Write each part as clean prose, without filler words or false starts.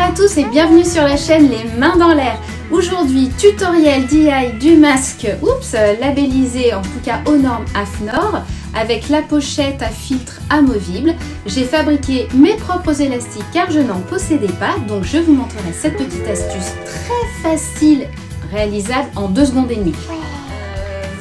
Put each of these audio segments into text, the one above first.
à tous et bienvenue sur la chaîne Les Mains dans l'air. Aujourd'hui, tutoriel DIY du masque, labellisé en tout cas aux normes AFNOR, avec la pochette à filtre amovible. J'ai fabriqué mes propres élastiques car je n'en possédais pas, donc je vous montrerai cette petite astuce très facile, réalisable en 2 secondes et demie.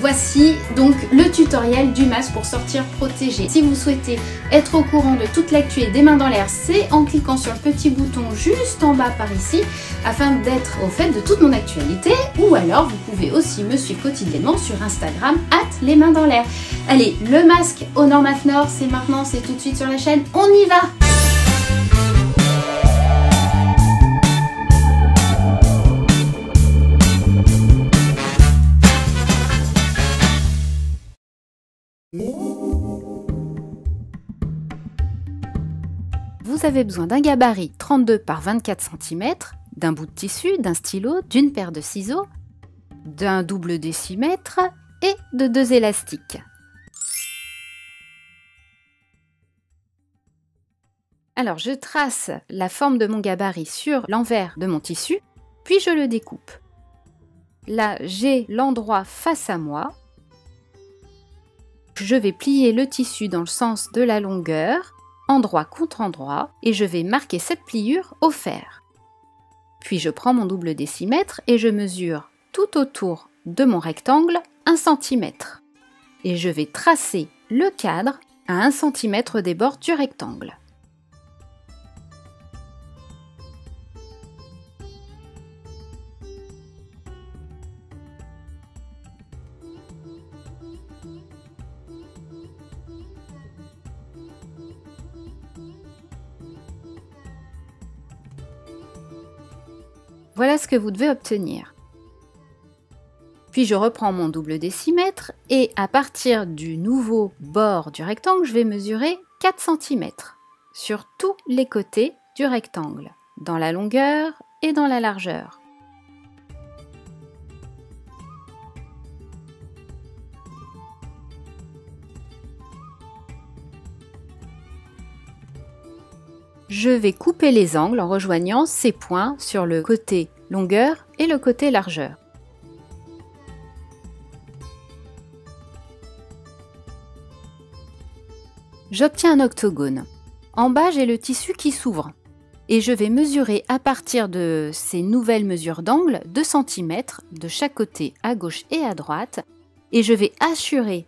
Voici donc le tutoriel du masque pour sortir protégé. Si vous souhaitez être au courant de toute l'actu et des mains dans l'air, c'est en cliquant sur le petit bouton juste en bas par ici, afin d'être au fait de toute mon actualité. Ou alors vous pouvez aussi me suivre quotidiennement sur Instagram @lesmainsdanslair. Allez, le masque aux normes AFNOR, c'est maintenant, c'est tout de suite sur la chaîne, on y va! Vous avez besoin d'un gabarit 32 par 24 cm, d'un bout de tissu, d'un stylo, d'une paire de ciseaux, d'un double décimètre et de 2 élastiques. Alors je trace la forme de mon gabarit sur l'envers de mon tissu, puis je le découpe. Là j'ai l'endroit face à moi. Je vais plier le tissu dans le sens de la longueur, endroit contre endroit, et je vais marquer cette pliure au fer. Puis je prends mon double décimètre et je mesure tout autour de mon rectangle 1 cm. Et je vais tracer le cadre à 1 cm des bords du rectangle. Voilà ce que vous devez obtenir. Puis je reprends mon double décimètre et à partir du nouveau bord du rectangle, je vais mesurer 4 cm sur tous les côtés du rectangle, dans la longueur et dans la largeur. Je vais couper les angles en rejoignant ces points sur le côté longueur et le côté largeur. J'obtiens un octogone. En bas, j'ai le tissu qui s'ouvre et je vais mesurer à partir de ces nouvelles mesures d'angle 2 cm de chaque côté à gauche et à droite, et je vais assurer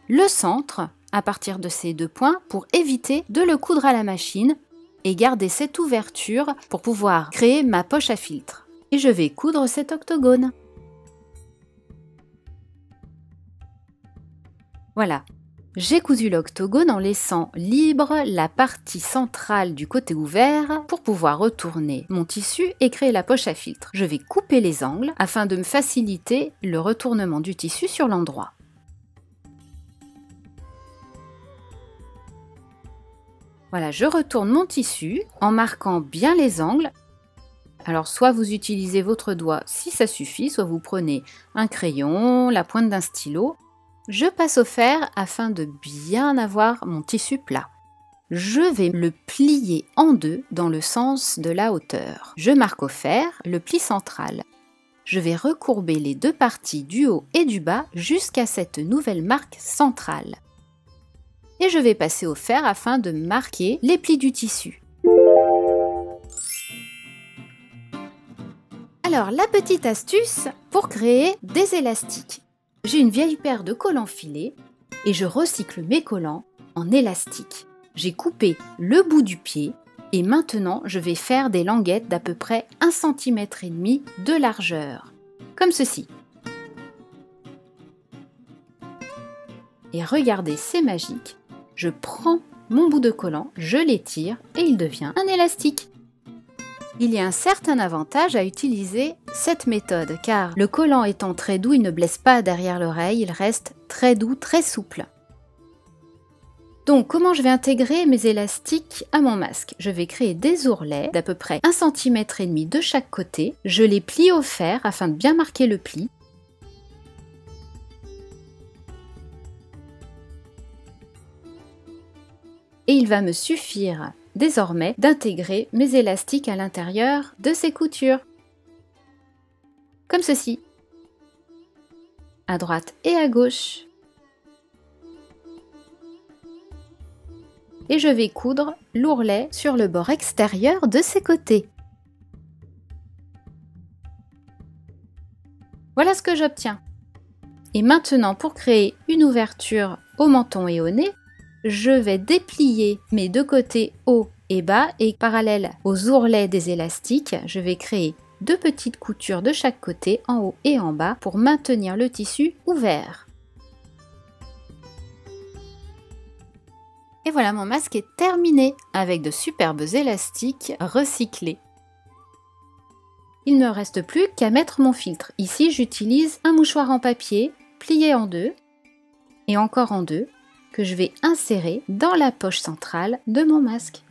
le centre à partir de ces 2 points pour éviter de le coudre à la machine et garder cette ouverture pour pouvoir créer ma poche à filtre. Et je vais coudre cet octogone. Voilà, j'ai cousu l'octogone en laissant libre la partie centrale du côté ouvert pour pouvoir retourner mon tissu et créer la poche à filtre. Je vais couper les angles afin de me faciliter le retournement du tissu sur l'endroit. Voilà, je retourne mon tissu en marquant bien les angles. Alors soit vous utilisez votre doigt si ça suffit, soit vous prenez un crayon, la pointe d'un stylo. Je passe au fer afin de bien avoir mon tissu plat. Je vais le plier en 2 dans le sens de la hauteur. Je marque au fer le pli central. Je vais recourber les 2 parties du haut et du bas jusqu'à cette nouvelle marque centrale. Et je vais passer au fer afin de marquer les plis du tissu. Alors, la petite astuce pour créer des élastiques. J'ai une vieille paire de collants filés et je recycle mes collants en élastique. J'ai coupé le bout du pied et maintenant je vais faire des languettes d'à peu près 1,5 cm de largeur, comme ceci. Et regardez, c'est magique. Je prends mon bout de collant, je l'étire et il devient un élastique. Il y a un certain avantage à utiliser cette méthode car le collant étant très doux, il ne blesse pas derrière l'oreille, il reste très doux, très souple. Donc comment je vais intégrer mes élastiques à mon masque? Je vais créer des ourlets d'à peu près 1,5 cm de chaque côté. Je les plie au fer afin de bien marquer le pli. Et il va me suffire désormais d'intégrer mes élastiques à l'intérieur de ces coutures. Comme ceci. À droite et à gauche. Et je vais coudre l'ourlet sur le bord extérieur de ces côtés. Voilà ce que j'obtiens. Et maintenant, pour créer une ouverture au menton et au nez, je vais déplier mes deux côtés haut et bas et parallèle aux ourlets des élastiques, je vais créer deux petites coutures de chaque côté, en haut et en bas, pour maintenir le tissu ouvert. Et voilà, mon masque est terminé avec de superbes élastiques recyclés. Il ne me reste plus qu'à mettre mon filtre. Ici, j'utilise un mouchoir en papier plié en deux et encore en deux que je vais insérer dans la poche centrale de mon masque.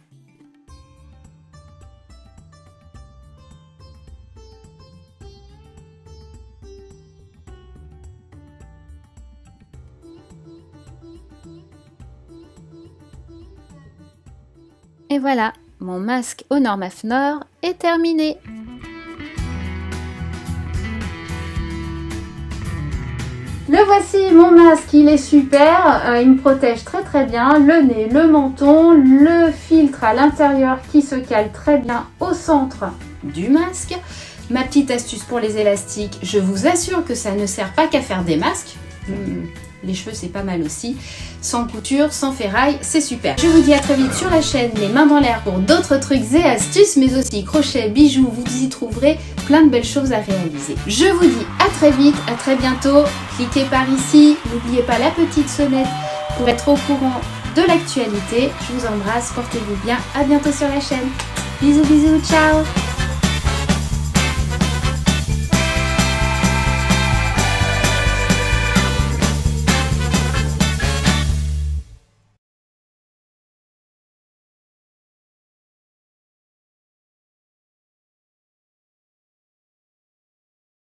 Et voilà, mon masque aux normes AFNOR est terminé. Le voici, mon masque, il est super, il me protège très bien, le nez, le menton, le filtre à l'intérieur qui se cale très bien au centre du masque. Ma petite astuce pour les élastiques, je vous assure que ça ne sert pas qu'à faire des masques. Les cheveux c'est pas mal aussi, sans couture, sans ferraille, c'est super. Je vous dis à très vite sur la chaîne Les Mains dans l'air pour d'autres trucs et astuces, mais aussi crochets, bijoux, vous y trouverez plein de belles choses à réaliser. Je vous dis à très vite, à très bientôt, cliquez par ici, n'oubliez pas la petite sonnette pour être au courant de l'actualité. Je vous embrasse, portez-vous bien, à bientôt sur la chaîne. Bisous bisous, ciao.